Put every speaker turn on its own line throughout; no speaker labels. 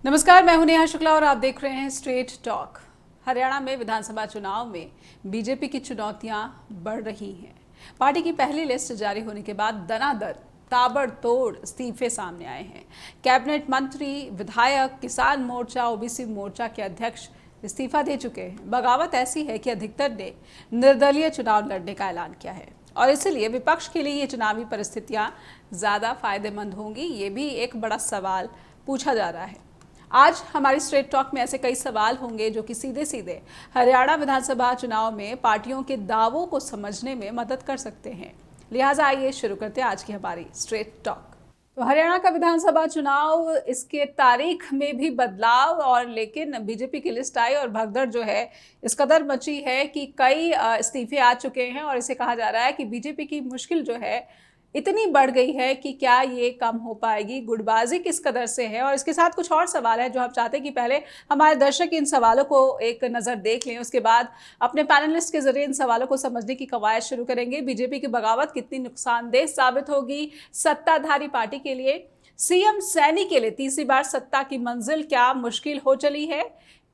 नमस्कार, मैं हूं नेहा शुक्ला और आप देख रहे हैं स्ट्रेट टॉक। हरियाणा में विधानसभा चुनाव में बीजेपी की चुनौतियां बढ़ रही हैं। पार्टी की पहली लिस्ट जारी होने के बाद दनादन ताबड़तोड़ इस्तीफे सामने आए हैं। कैबिनेट मंत्री, विधायक, किसान मोर्चा, ओबीसी मोर्चा के अध्यक्ष इस्तीफा दे चुके हैं। बगावत ऐसी है कि अधिकतर ने निर्दलीय चुनाव लड़ने का ऐलान किया है और इसलिए विपक्ष के लिए ये चुनावी परिस्थितियां ज़्यादा फायदेमंद होंगी, ये भी एक बड़ा सवाल पूछा जा रहा है। आज हमारी स्ट्रेट टॉक में ऐसे कई सवाल होंगे जो कि सीधे सीधे हरियाणा विधानसभा चुनाव में पार्टियों के दावों को समझने में मदद कर सकते हैं। लिहाजा आइए शुरू करते हैं आज की हमारी स्ट्रेट टॉक। तो हरियाणा का विधानसभा चुनाव, इसके तारीख में भी बदलाव और लेकिन बीजेपी की लिस्ट आई और भगदड़ जो है इस कदर मची है कि कई इस्तीफे आ चुके हैं और इसे कहा जा रहा है कि बीजेपी की मुश्किल जो है इतनी बढ़ गई है कि क्या ये कम हो पाएगी। गुटबाजी किस कदर से है और इसके साथ कुछ और सवाल है जो हम चाहते हैं कि पहले हमारे दर्शक इन सवालों को एक नज़र देख लें, उसके बाद अपने पैनलिस्ट के जरिए इन सवालों को समझने की कवायद शुरू करेंगे। बीजेपी की बगावत कितनी नुकसानदेह साबित होगी सत्ताधारी पार्टी के लिए, सीएम सैनी के लिए तीसरी बार सत्ता की मंजिल क्या मुश्किल हो चली है,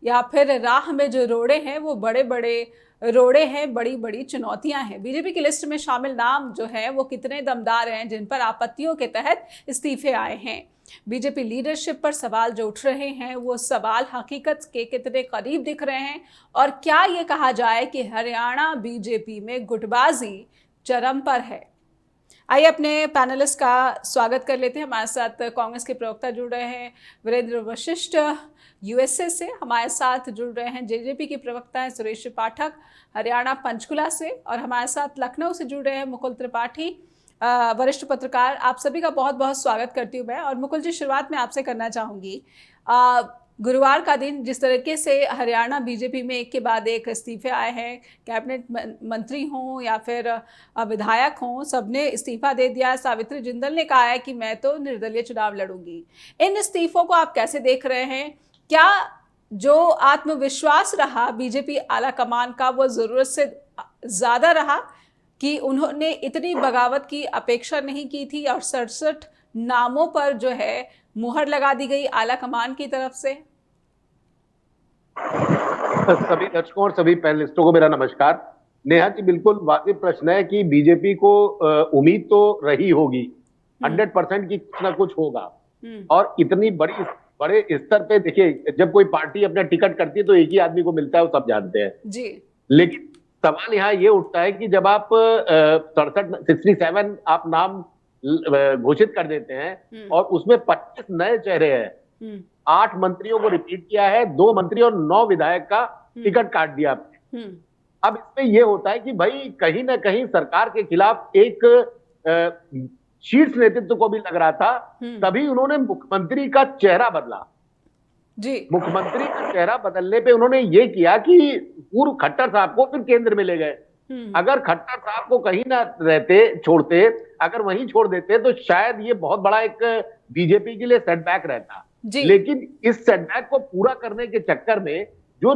या फिर राह में जो रोड़े हैं वो बड़े बड़े रोड़े हैं, बड़ी बड़ी चुनौतियां हैं। बीजेपी की लिस्ट में शामिल नाम जो है वो कितने दमदार हैं जिन पर आपत्तियों के तहत इस्तीफे आए हैं। बीजेपी लीडरशिप पर सवाल जो उठ रहे हैं वो सवाल हकीकत के कितने करीब दिख रहे हैं और क्या ये कहा जाए कि हरियाणा बीजेपी में गुटबाजी चरम पर है। आइए अपने पैनलिस्ट का स्वागत कर लेते हैं। हमारे साथ कांग्रेस के प्रवक्ता जुड़ रहे हैं वीरेंद्र वशिष्ठ यूएसए से, हमारे साथ जुड़ रहे हैं जेजेपी के प्रवक्ता हैं सुरेश पाठक हरियाणा पंचकुला से, और हमारे साथ लखनऊ से जुड़ रहे हैं मुकुल त्रिपाठी वरिष्ठ पत्रकार। आप सभी का बहुत बहुत स्वागत करती हूँ मैं। और मुकुल जी, शुरुआत में आपसे करना चाहूँगी, गुरुवार का दिन जिस तरीके से हरियाणा बीजेपी में एक के बाद एक इस्तीफे आए हैं, कैबिनेट मंत्री हों या फिर विधायक हों, सबने इस्तीफा दे दिया। सावित्री जिंदल ने कहा है कि मैं तो निर्दलीय चुनाव लड़ूंगी। इन इस्तीफों को आप कैसे देख रहे हैं? क्या जो आत्मविश्वास रहा बीजेपी आला कमान का वो जरूरत से ज्यादा रहा कि उन्होंने इतनी बगावत की अपेक्षा नहीं की थी और 67 नामों पर जो है मुहर लगा दी गई आला कमान की तरफ से?
सभी दर्शकों और सभी पैनलिस्टों को मेरा नमस्कार। नेहा जी, बिल्कुल वाजिब प्रश्न है कि बीजेपी को उम्मीद तो रही होगी 100% की कुछ ना कुछ होगा। और इतनी बड़े स्तर पे देखिए, जब कोई पार्टी अपना टिकट करती है तो एक ही आदमी को मिलता है, वो सब जानते हैं
जी।
लेकिन सवाल यहाँ ये उठता है कि जब आप 67 आप नाम घोषित कर देते हैं और उसमें 25 नए चेहरे हैं, 8 मंत्रियों को रिपीट किया है, 2 मंत्री और 9 विधायक का टिकट काट दिया आपने। अब इसमें यह होता है कि भाई कहीं ना कहीं सरकार के खिलाफ एक शीर्ष नेतृत्व को भी लग रहा था, तभी उन्होंने मुख्यमंत्री का चेहरा बदला।
जी।
मुख्यमंत्री का चेहरा बदलने पे उन्होंने ये किया कि पूर्व खट्टर साहब को फिर केंद्र में ले गए। अगर खट्टर साहब को कहीं ना छोड़ते, अगर वहीं छोड़ देते तो शायद ये बहुत बड़ा एक बीजेपी के लिए सेटबैक रहता। लेकिन इस सेटबैक को पूरा करने के चक्कर में जो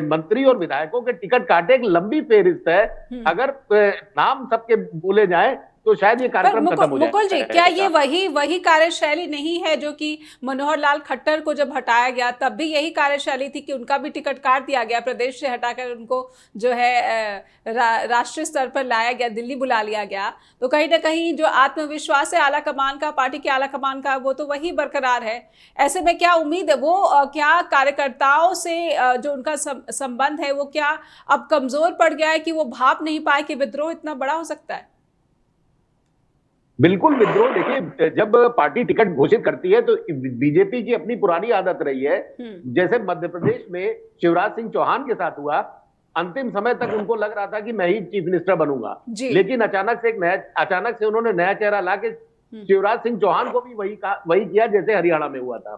मंत्री और विधायकों के टिकट काटे, एक लंबी फेहरिस्त है। अगर नाम सबके बोले जाए तो शायद ये कार्यक्रम खत्म हो जाए।
मुकुल जी, क्या ये वही कार्यशैली नहीं है जो कि मनोहर लाल खट्टर को जब हटाया गया तब भी यही कार्यशैली थी कि उनका भी टिकट काट दिया गया, प्रदेश से हटाकर उनको जो है राष्ट्रीय स्तर पर लाया गया, दिल्ली बुला लिया गया। तो कहीं ना कहीं जो आत्मविश्वास है आला कमान का, पार्टी के आला कमान का, वो तो वही बरकरार है। ऐसे में क्या उम्मीद है, वो क्या कार्यकर्ताओं से जो उनका संबंध है वो क्या अब कमजोर पड़ गया है कि वो भाप नहीं पाए कि विद्रोह इतना बड़ा हो सकता है?
बिल्कुल विद्रोह, देखिए जब पार्टी टिकट घोषित करती है तो बीजेपी की अपनी पुरानी आदत रही है, जैसे मध्य प्रदेश में शिवराज सिंह चौहान के साथ हुआ, अंतिम समय तक उनको लग रहा था कि मैं ही चीफ मिनिस्टर बनूंगा, लेकिन अचानक से उन्होंने नया चेहरा लाके शिवराज सिंह चौहान को भी वही किया जैसे हरियाणा में हुआ था।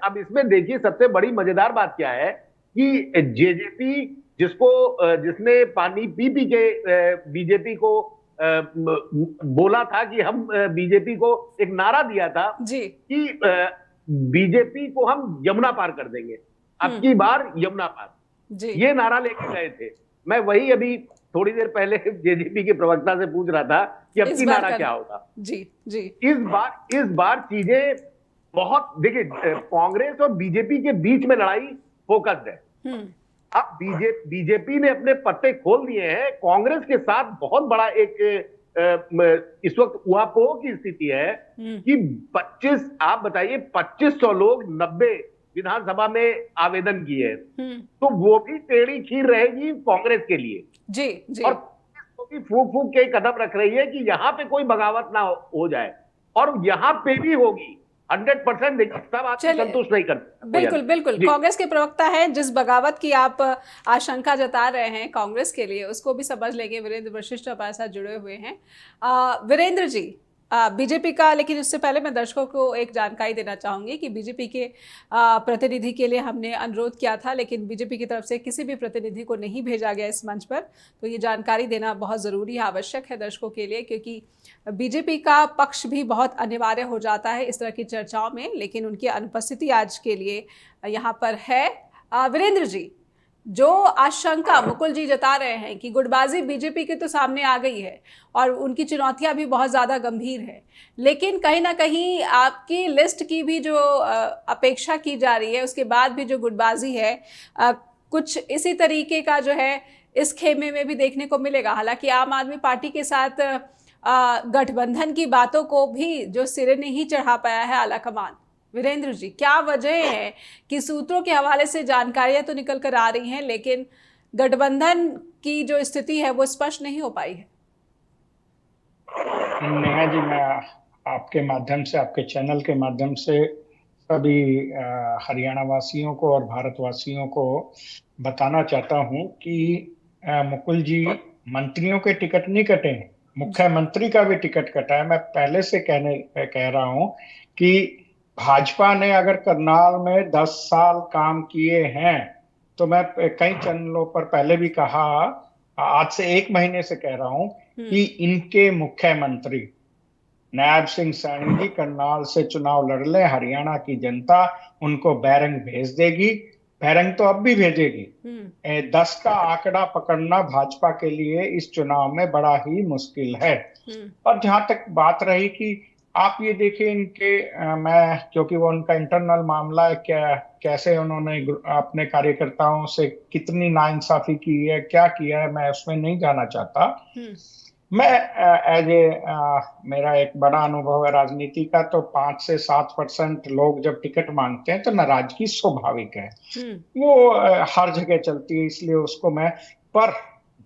अब इसमें देखिए सबसे बड़ी मजेदार बात क्या है कि जेजेपी जिसने पानी पी के बीजेपी को बोला था कि हम बीजेपी को एक नारा दिया था कि बीजेपी को हम यमुना पार कर देंगे, अब की बार यमुना पार, ये नारा लेके गए थे। मैं वही अभी थोड़ी देर पहले जेजेपी के प्रवक्ता से पूछ रहा था कि अब की नारा क्या होगा।
जी।
इस बार चीजें बहुत देखिए, कांग्रेस और बीजेपी के बीच में लड़ाई फोकस्ड है। अब बीजेपी ने अपने पत्ते खोल दिए हैं। कांग्रेस के साथ बहुत बड़ा एक इस वक्त ऊहापोह की स्थिति है कि 25, आप बताइए, 2500 लोग 90 विधानसभा में आवेदन किए, तो वो भी टेढ़ी खीर रहेगी कांग्रेस के लिए।
जी।
और तो भी फूक फूक के कदम रख रही है कि यहां पे कोई बगावत ना हो जाए, और यहां पे भी होगी 100%। सब आदमी संतुष्ट नहीं करते।
बिल्कुल बिल्कुल, कांग्रेस के प्रवक्ता है, जिस बगावत की आप आशंका जता रहे हैं कांग्रेस के लिए, उसको भी समझ लेंगे। वीरेंद्र वशिष्ठ हमारे साथ जुड़े हुए हैं। वीरेंद्र जी, बीजेपी का, लेकिन उससे पहले मैं दर्शकों को एक जानकारी देना चाहूंगी कि बीजेपी के प्रतिनिधि के लिए हमने अनुरोध किया था, लेकिन बीजेपी की तरफ से किसी भी प्रतिनिधि को नहीं भेजा गया इस मंच पर। तो ये जानकारी देना बहुत ज़रूरी है, आवश्यक है दर्शकों के लिए, क्योंकि बीजेपी का पक्ष भी बहुत अनिवार्य हो जाता है इस तरह की चर्चाओं में, लेकिन उनकी अनुपस्थिति आज के लिए यहाँ पर है। वीरेंद्र जी, जो आशंका मुकुल जी जता रहे हैं कि गुटबाजी बीजेपी के तो सामने आ गई है और उनकी चुनौतियां भी बहुत ज़्यादा गंभीर है, लेकिन कहीं ना कहीं आपकी लिस्ट की भी जो अपेक्षा की जा रही है, उसके बाद भी जो गुटबाजी है, कुछ इसी तरीके का जो है इस खेमे में भी देखने को मिलेगा। हालांकि आम आदमी पार्टी के साथ गठबंधन की बातों को भी जो सिरे नहीं चढ़ा पाया है आलाकमान। वीरेंद्र जी, क्या वजह है कि सूत्रों के हवाले से जानकारियां तो निकल कर आ रही हैं, लेकिन गठबंधन की जो स्थिति है वो स्पष्ट नहीं हो पाई है?
नेहा जी, मैं आपके माध्यम से, आपके चैनल के माध्यम से सभी हरियाणा वासियों को और भारतवासियों को बताना चाहता हूं कि मुकुल जी, मंत्रियों के टिकट नहीं कटे, मुख्यमंत्री का भी टिकट कटा है। मैं पहले से कह रहा हूं कि भाजपा ने अगर करनाल में 10 साल काम किए हैं, तो मैं कई चैनलों पर पहले भी कहा, आज से 1 महीने से कह रहा हूं कि इनके मुख्यमंत्री नायब सिंह सैनी जी करनाल से चुनाव लड़ ले, हरियाणा की जनता उनको बैरंग भेज देगी। बैरंग तो अब भी भेजेगी। 10 का आंकड़ा पकड़ना भाजपा के लिए इस चुनाव में बड़ा ही मुश्किल है। और जहां तक बात रही कि आप ये देखिए इनके, मैं, क्योंकि वो उनका इंटरनल मामला है, कैसे उन्होंने अपने कार्यकर्ताओं से कितनी नाइंसाफी की है, क्या किया है, मैं उसमें नहीं जाना चाहता। मैं मेरा एक बड़ा अनुभव है राजनीति का, तो 5 से 7% लोग जब टिकट मांगते हैं तो नाराजगी स्वाभाविक है, वो हर जगह चलती है, इसलिए उसको मैं, पर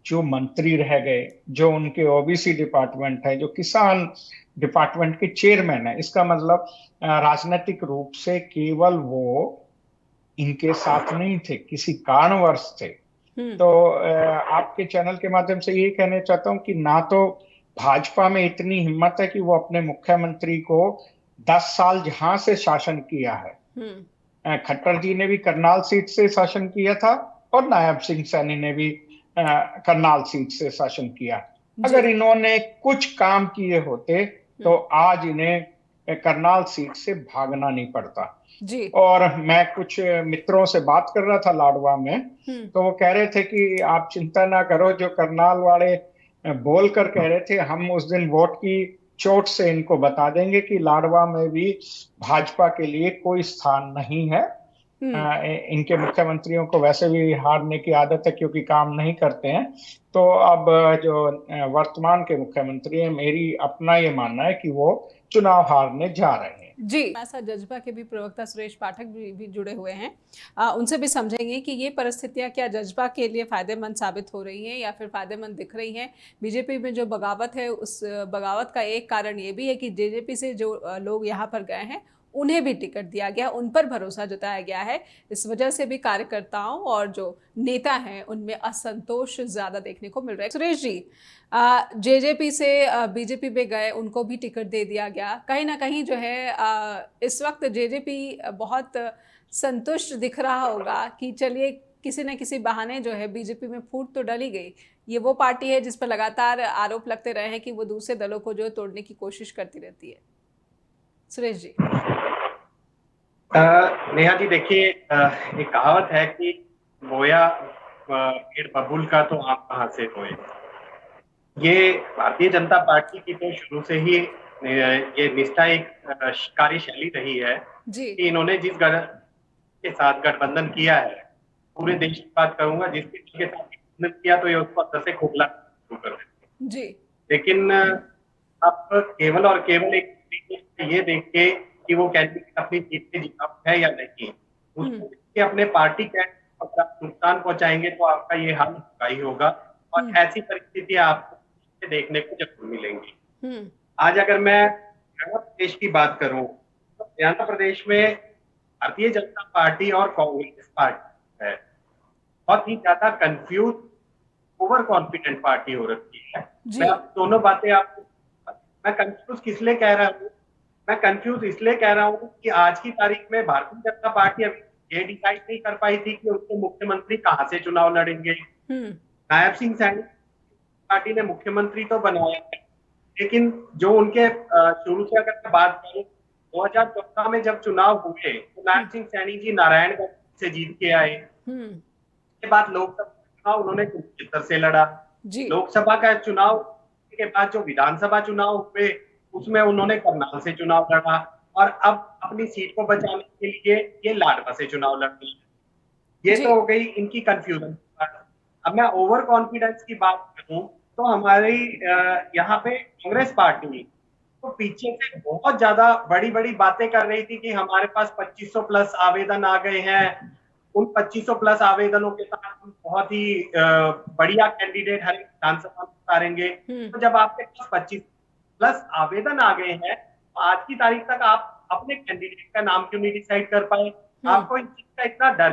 जो मंत्री रह गए, जो उनके ओबीसी डिपार्टमेंट है, जो किसान डिपार्टमेंट के चेयरमैन है, इसका मतलब राजनीतिक रूप से केवल वो इनके साथ नहीं थे, किसी कारणवश थे। तो आपके चैनल के माध्यम से ये कहना चाहता हूं कि ना तो भाजपा में इतनी हिम्मत है कि वो अपने मुख्यमंत्री को 10 साल जहां से शासन किया है, खट्टर जी ने भी करनाल सीट से शासन किया था और नायब सिंह सैनी ने भी करनाल सीट से शासन किया। अगर इन्होंने कुछ काम किए होते तो आज इन्हें करनाल सीट से भागना नहीं पड़ता
जी।
और मैं कुछ मित्रों से बात कर रहा था लाडवा में, तो वो कह रहे थे कि आप चिंता ना करो, जो करनाल वाले बोलकर कह रहे थे, हम उस दिन वोट की चोट से इनको बता देंगे कि लाडवा में भी भाजपा के लिए कोई स्थान नहीं है। इनके मुख्यमंत्रियों को वैसे भी हारने की आदत है क्योंकि काम नहीं करते हैं। तो अब जो वर्तमान के मुख्यमंत्री हैं, मेरी अपना ये मानना है कि वो चुनाव हारने जा रहे हैं।
जी, ऐसा जज्बा के भी प्रवक्ता सुरेश पाठक भी जुड़े हुए हैं, उनसे भी समझेंगे कि ये परिस्थितियां क्या जज्बा के लिए फायदेमंद साबित हो रही हैं या फिर फायदेमंद दिख रही हैं। बीजेपी में जो बगावत है, उस बगावत का एक कारण ये भी है कि जेजेपी से जो लोग यहाँ पर गए हैं उन्हें भी टिकट दिया गया, उन पर भरोसा जताया गया है। इस वजह से भी कार्यकर्ताओं और जो नेता हैं उनमें असंतोष ज़्यादा देखने को मिल रहा है। सुरेश जी, जेजेपी से बीजेपी में गए, उनको भी टिकट दे दिया गया। कहीं ना कहीं जो है इस वक्त जेजेपी बहुत संतुष्ट दिख रहा होगा कि चलिए किसी न किसी बहाने जो है बीजेपी में फूट तो डली गई। ये वो पार्टी है जिस पर लगातार आरोप लगते रहे हैं कि वो दूसरे दलों को जो तोड़ने की कोशिश करती रहती है। सुरेश जी।
नेहा जी, देखिए, एक कहावत है कि बोया पेड़ बबूल का तो आप कहां से बोए। ये भारतीय जनता पार्टी की तो शुरू से ही ये निष्ठा एक कार्यशैली रही है
जी
कि इन्होंने जिस के साथ गठबंधन किया है, पूरे देश की बात करूंगा, जिस किसी के साथ गठबंधन किया तो ये उसको अंदर से खोखला शुरू कर देते।
जी
लेकिन अब केवल और केवल एक ये देख के कि वो कैंडिडेट अपनी सीट पे जीता है या नहीं, उसको देख के अपने पार्टी कैंडिडेट को अगर आप नुकसान पहुंचाएंगे तो आपका ये हाल होगा ही होगा, और ऐसी परिस्थितियां आपको देखने को जरूर मिलेंगी। आज अगर मैं हरियाणा प्रदेश की बात करूं तो हरियाणा प्रदेश में भारतीय जनता पार्टी और कांग्रेस पार्टी है बहुत ही ज्यादा कंफ्यूज, ओवर कॉन्फिडेंट पार्टी हो रखी है।
जी।
मैं दोनों बातें आपको, मैं कंफ्यूज किसलिए कह रहा हूँ, मैं कंफ्यूज इसलिए कह रहा हूँ कि आज की तारीख में भारतीय जनता पार्टी अभी ये डिसाइड नहीं कर पाई थी कि उनके मुख्यमंत्री कहाँ से चुनाव लड़ेंगे। नायब सिंह सैनी पार्टी ने मुख्यमंत्री तो बनाया है, लेकिन जो उनके शुरू से अगर मैं बात करूं 2014 में जब चुनाव हुए तो नायब सिंह सैनी जी नारायणगढ़ से जीत के आए। उसके बाद लोकसभा चुनाव उन्होंने कुरुक्षेत्र से लड़ा। लोकसभा का चुनाव के बाद जो विधानसभा चुनाव हुए उसमें उन्होंने करनाल से चुनाव लड़ा, और अब अपनी सीट को बचाने के लिए ये लाडवा से चुनाव लड़ रही है। ये तो हो गई इनकी कंफ्यूजन। अब मैं ओवर कॉन्फिडेंस की बात करूं तो हमारी यहाँ पे कांग्रेस पार्टी तो पीछे से बहुत ज्यादा बड़ी बड़ी बातें कर रही थी कि हमारे पास 2500 प्लस आवेदन आ गए हैं, उन 2500 प्लस आवेदनों के साथ हम बहुत ही बढ़िया कैंडिडेट हर विधानसभा में उतारेंगे। तो जब आपके पास 25 प्लस आवेदन आ गए हैं तो आज की तारीख तक आप अपने कैंडिडेट का नाम क्यों नहीं डिसाइड कर पाए? आपको इस चीज का इतना डर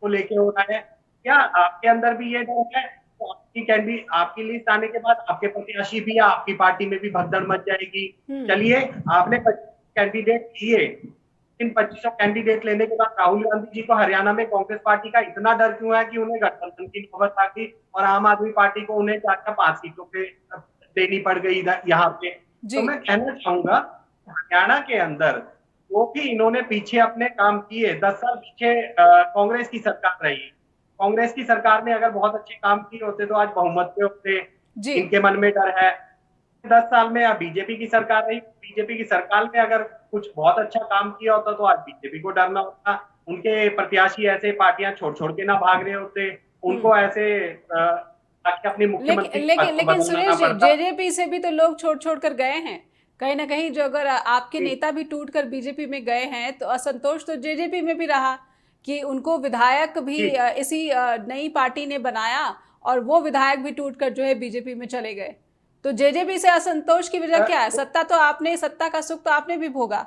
को लेके हो रहा है क्या? आपके अंदर भी ये डर है तो आपकी कैंडिडेट, आपकी लिस्ट आने के बाद आपके प्रत्याशी भी, आपकी पार्टी में भी भगदड़ मच जाएगी। चलिए, आपने कैंडिडेट लिए, इन 2500 कैंडिडेट लेने के बाद राहुल गांधी जी को हरियाणा में कांग्रेस पार्टी का इतना डर क्यों है कि उन्हें गठबंधन की नौबत आ गई और आम आदमी पार्टी को उन्हें 4-5 सीटों पे देनी पड़ गई यहाँ पे? तो मैं कहना चाहूंगा हरियाणा के अंदर वो भी इन्होंने पीछे अपने काम किए। 10 साल पीछे कांग्रेस की सरकार रही, कांग्रेस की सरकार ने अगर बहुत अच्छे काम किए होते तो आज बहुमत पे होते। इनके मन में डर है। 10 साल में अब बीजेपी की सरकार रही, बीजेपी की सरकार में अगर कुछ बहुत अच्छा काम किया होता तो आज बीजेपी को डरना होता। उनके प्रत्याशी ऐसे पार्टियां छोड़ छोड़ के ना भाग रहे होते, उनको ऐसे अपनी मुख्यमंत्री
लेकिन सुरेश जी, जेजेपी से भी तो लोग छोड़ छोड़ कर गए हैं कहीं ना कहीं। जो अगर आपके नेता भी टूटकर बीजेपी में गए हैं तो असंतोष तो जेजेपी में भी रहा कि उनको विधायक भी इसी नई पार्टी ने बनाया और वो विधायक भी टूटकर जो है बीजेपी में चले गए। तो जेजेपी से असंतोष की वजह क्या है? सत्ता तो आपने, सत्ता का सुख तो आपने भी भोगा।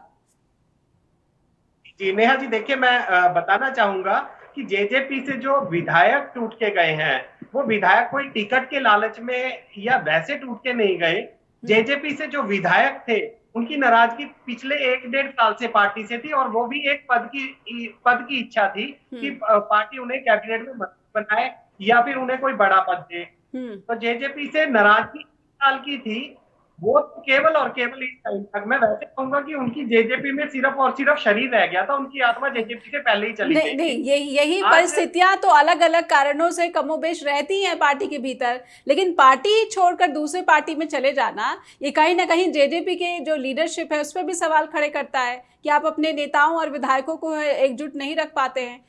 जी नेहा जी, देखिए मैं बताना चाहूंगा कि जेजेपी से जो विधायक टूट के गए हैं वो विधायक कोई टिकट के लालच में या वैसे टूट के नहीं गए। जेजेपी से जो विधायक थे उनकी नाराजगी पिछले 1-1.5 साल से पार्टी से थी, और वो भी एक पद की इच्छा थी कि पार्टी उन्हें कैबिनेट में बनाए या फिर उन्हें कोई बड़ा पद दे। तो जेजेपी से नाराजगी साल की थी, वो तो केवल और केवल इस टाइम तक मैं वैसे कहूंगा कि उनकी जेजेपी में सिर्फ और सिर्फ शरीर रह गया था, उनकी आत्मा जेजेपी से पहले ही चली गई।
नहीं, यही परिस्थितियां तो अलग अलग कारणों से कमोबेश रहती हैं पार्टी के भीतर, लेकिन पार्टी छोड़कर दूसरे पार्टी में चले जाना ये कहीं ना कहीं जेजेपी के जो लीडरशिप है उस पर भी सवाल खड़े करता है कि आप अपने नेताओं और विधायकों को एकजुट नहीं रख पाते हैं।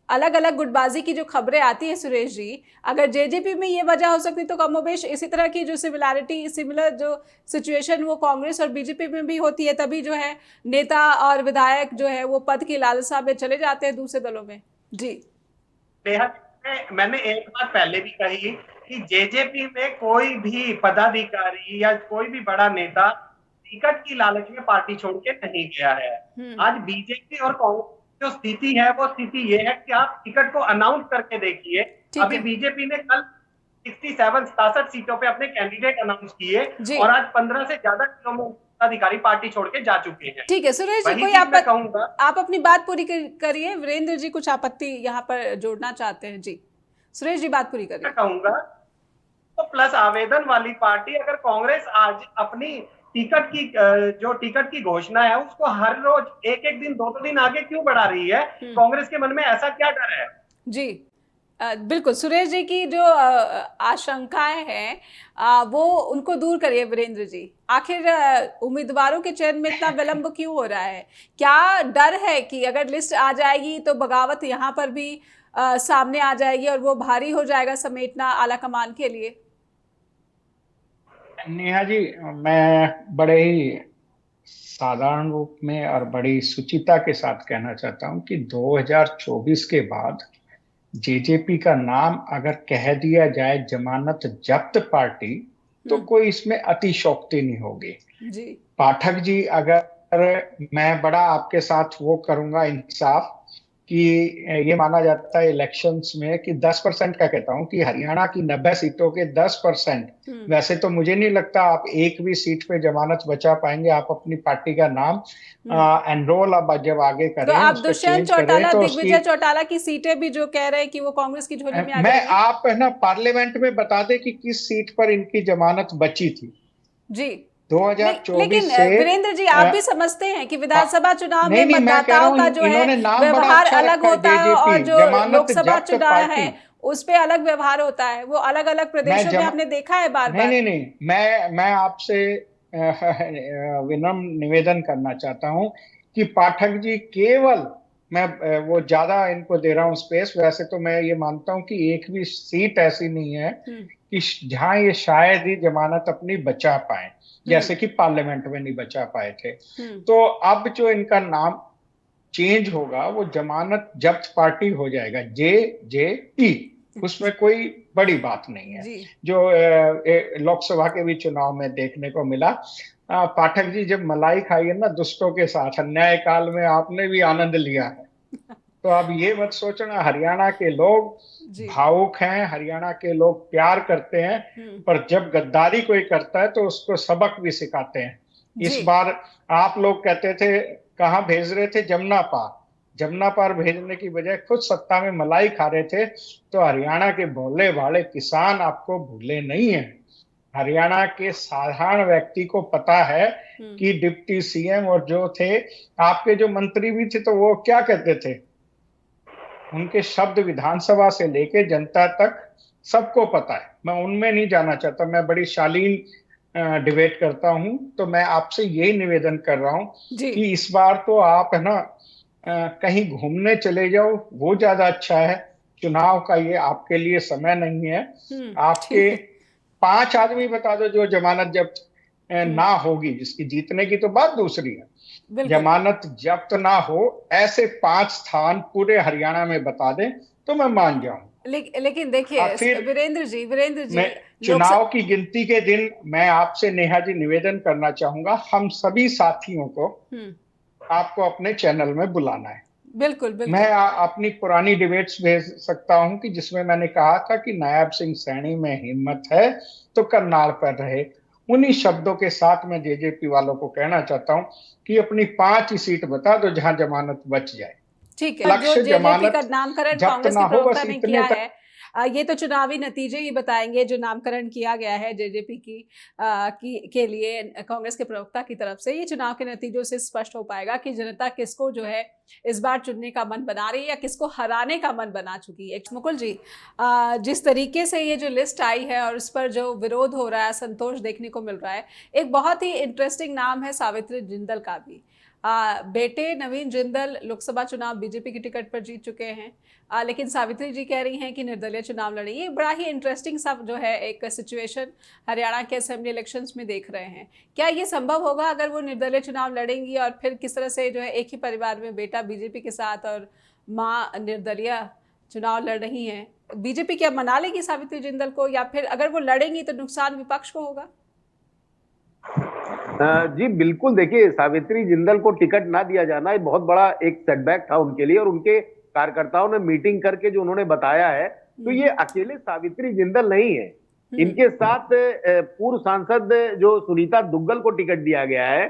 अलग अलग गुटबाजी की जो खबरें आती है सुरेश जी, अगर जेजेपी में ये वजह हो सकती तो कमोबेश इसी तरह की जो सिमिलर जो सिचुएशन वो कांग्रेस और बीजेपी में भी होती है, तभी जो है नेता और विधायक जो है वो पद की लालसा में चले जाते हैं दूसरे दलों में। जी
मैंने एक बात पहले भी कही कि जेजेपी में कोई भी पदाधिकारी या कोई भी बड़ा नेता टिकट की लालच में पार्टी छोड़ के नहीं गया है। आज बीजेपी और कांग्रेस जो स्थिति है वो स्थिति ये है कि आप टिकट को अनाउंस करके देखिए। अभी बीजेपी ने कल 67 सीटों पे अपने कैंडिडेट अनाउंस किए और आज 15 से ज्यादा अधिकारी पार्टी छोड़ के जा चुके हैं।
ठीक है सुरेश जी, कोई आप अपनी बात पूरी करिए। वीरेंद्र जी कुछ आपत्ति यहाँ पर जोड़ना चाहते हैं। जी सुरेश जी बात पूरी करिए।
मैं कहूंगा तो प्लस आवेदन वाली पार्टी, अगर कांग्रेस आज अपनी टिकट की घोषणा है उसको हर रोज एक दिन 2 दिन आगे क्यों बढ़ा रही है? कांग्रेस के मन में ऐसा क्या डर है?
जी बिल्कुल, सुरेश जी की जो आशंकाएं हैं वो उनको दूर करिए वीरेंद्र जी। आखिर उम्मीदवारों के चयन में इतना विलंब क्यों हो रहा है? क्या डर है कि अगर लिस्ट आ जाएगी तो बगावत यहाँ पर भी सामने आ जाएगी और वो भारी हो जाएगा समेटना आला कमान के लिए?
नेहा जी, मैं बड़े ही साधारण रूप में और बड़ी सुचिता के साथ कहना चाहता हूं कि 2024 के बाद जेजेपी का नाम अगर कह दिया जाए जमानत जब्त पार्टी, तो कोई इसमें अतिशयोक्ति नहीं होगी।
जी।
पाठक जी, अगर मैं बड़ा आपके साथ वो करूंगा इंसाफ कि ये माना जाता है इलेक्शंस में कि 10% का कहता हूं कि हरियाणा की 90 सीटों के 10%, वैसे तो मुझे नहीं लगता आप एक भी सीट पे जमानत बचा पाएंगे। आप अपनी पार्टी का नाम एनरोल अब जब आगे करें,
तो आप
उसका
दुष्यंत
चेंज करें
चौटाला,
तो
दिग्विजय चौटाला की सीटें भी जो कह रहे हैं कि वो कांग्रेस की झोली में आ
मैं
जाएंगी।
आप है ना पार्लियामेंट में बता दें कि किस सीट पर इनकी जमानत बची थी।
जी।
2024
लेकिन
से
वीरेंद्र जी, आप भी समझते हैं कि विधानसभा चुनाव
नहीं
में
नहीं, मैं कह रहा
मतदाताओं का
हूं
जो है
इन्होंने नाम बड़ा
व्यवहार
अच्छा
अलग
रखा है,
होता है
जेजेपी
और जो
जमानत
लोकसभा
जब्त
चुनाव
पार्टी।
है उस पे अलग व्यवहार होता है, वो अलग अलग प्रदेशों में आपने देखा है बार
नहीं
बार।
नहीं नहीं, मैं आपसे विनम्र निवेदन करना चाहता हूं कि पाठक जी केवल मैं वो ज्यादा इनको दे रहा हूं स्पेस। वैसे तो मैं ये मानता हूं कि एक भी सीट ऐसी नहीं है कि जहां ये शायद ही जमानत अपनी बचा पाए, जैसे कि पार्लियामेंट में नहीं बचा पाए थे। तो अब जो इनका नाम चेंज होगा वो जमानत जब्त पार्टी हो जाएगा, JJP। उसमें कोई बड़ी बात नहीं है, जो लोकसभा के भी चुनाव में देखने को मिला। पाठक जी, जब मलाई खाई है ना दुष्टों के साथ, अन्याय काल में आपने भी आनंद लिया है। तो अब ये मत सोचना हरियाणा के लोग भावुक हैं, हरियाणा के लोग प्यार करते हैं, पर जब गद्दारी कोई करता है तो उसको सबक भी सिखाते हैं। इस बार आप लोग कहते थे कहाँ भेज रहे थे, जमुना पार भेजने की बजाय खुद सत्ता में मलाई खा रहे थे। तो हरियाणा के भोले भाले किसान आपको भूले नहीं है। हरियाणा के साधारण व्यक्ति को पता है कि डिप्टी सीएम और जो थे आपके जो मंत्री भी थे, तो वो क्या कहते थे, उनके शब्द विधानसभा से लेके जनता तक सबको पता है। मैं उनमें नहीं जाना चाहता, मैं बड़ी शालीन डिबेट करता हूं। तो मैं आपसे यही निवेदन कर रहा हूं कि इस बार तो आप है ना कहीं घूमने चले जाओ, वो ज्यादा अच्छा है। चुनाव का ये आपके लिए समय नहीं है। आपके 5 आदमी बता दो जो जमानत जब्त ना होगी, जिसकी जीतने की तो बात दूसरी है, जमानत जब्त ना हो, ऐसे 5 स्थान पूरे हरियाणा में बता दें तो मैं मान जाऊं।
लेकिन देखिए वीरेंद्र जी
चुनाव की गिनती के दिन मैं आपसे नेहा जी निवेदन करना चाहूंगा, हम सभी साथियों को आपको अपने चैनल में बुलाना है।
बिल्कुल।
मैं अपनी पुरानी डिबेट्स भेज सकता हूं कि जिसमें मैंने कहा था कि नायब सिंह सैनी में हिम्मत है तो करनाल पर रहे। उन्हीं शब्दों के साथ मैं जेजेपी वालों को कहना चाहता हूं कि अपनी 5 ही सीट बता दो जहां जमानत बच जाए।
ठीक है, जो जेजेपी का नामकरण कांग्रेस के प्रवक्ता ने किया है, ये तो चुनावी नतीजे ही बताएंगे। जो नामकरण किया गया है जेजेपी के लिए कांग्रेस के प्रवक्ता की तरफ से, ये चुनाव के नतीजों से स्पष्ट हो पाएगा कि जनता किसको जो है इस बार चुनने का मन बना रही है या किसको हराने का मन बना चुकी है। मुकुल जी, जिस तरीके से ये जो लिस्ट आई है और उस पर जो विरोध हो रहा है, संतोष देखने को मिल रहा है, एक बहुत ही इंटरेस्टिंग नाम है सावित्री जिंदल का भी। बेटे नवीन जिंदल लोकसभा चुनाव बीजेपी की टिकट पर जीत चुके हैं, लेकिन सावित्री जी कह रही हैं कि निर्दलीय चुनाव लड़ेंगे। ये बड़ा ही इंटरेस्टिंग सा जो है एक सिचुएशन हरियाणा के असेंबली इलेक्शंस में देख रहे हैं। क्या ये संभव होगा अगर वो निर्दलीय चुनाव लड़ेंगी और फिर किस तरह से जो है एक ही परिवार में बेटा बीजेपी के साथ और माँ निर्दलीय चुनाव लड़ रही हैं, बीजेपी क्या मना लेगी सावित्री जिंदल को, या फिर अगर वो लड़ेंगी तो नुकसान विपक्ष को होगा?
जी बिल्कुल, देखिए सावित्री जिंदल को टिकट ना दिया जाना ये बहुत बड़ा एक सेटबैक था उनके लिए, और उनके कार्यकर्ताओं ने मीटिंग करके जो उन्होंने बताया है, तो ये अकेले सावित्री जिंदल नहीं है, इनके साथ पूर्व सांसद जो सुनीता दुग्गल को टिकट दिया गया है,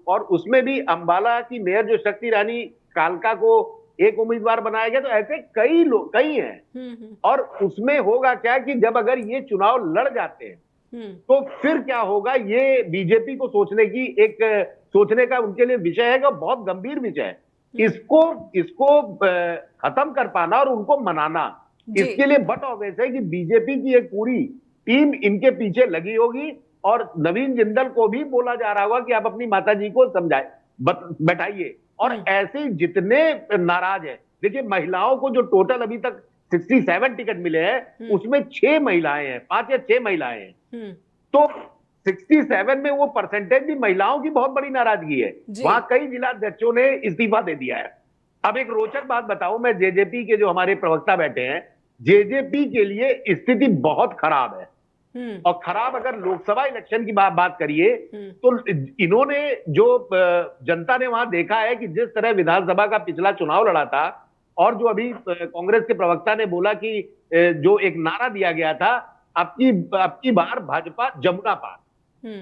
और उसमें भी अंबाला की मेयर जो शक्ति रानी कालका को एक उम्मीदवार बनाया गया। तो ऐसे कई हैं। और उसमें होगा क्या कि जब अगर ये चुनाव लड़ जाते हैं तो फिर क्या होगा, ये बीजेपी को सोचने का उनके लिए विषय है, बहुत गंभीर विषय है। इसको इसको खत्म कर पाना और उनको मनाना, इसके लिए बट ऑब्वियस है कि बीजेपी की एक पूरी टीम इनके पीछे लगी होगी और नवीन जिंदल को भी बोला जा रहा होगा कि आप अपनी माताजी को समझाए, बैठाइए। और ऐसे जितने नाराज है, देखिए महिलाओं को जो टोटल अभी तक 67 टिकट मिले हैं उसमें 6 महिलाएं हैं, 5 या 6 महिलाएं हैं। तो 67 में वो परसेंटेज भी महिलाओं की बहुत बड़ी नाराजगी है। वहां कई जिलाध्यक्षों ने इस्तीफा दे दिया है। अब एक रोचक बात बताऊं, मैं जेजेपी के जो हमारे प्रवक्ता बैठे हैं, जेजेपी के लिए स्थिति बहुत खराब है। और खराब अगर लोकसभा इलेक्शन की बात करिए तो इन्होंने जो जनता ने वहां देखा है कि जिस तरह विधानसभा का पिछला चुनाव लड़ा था और जो अभी कांग्रेस के प्रवक्ता ने बोला कि जो एक नारा दिया गया था, आपकी बार भाजपा जमुना पार,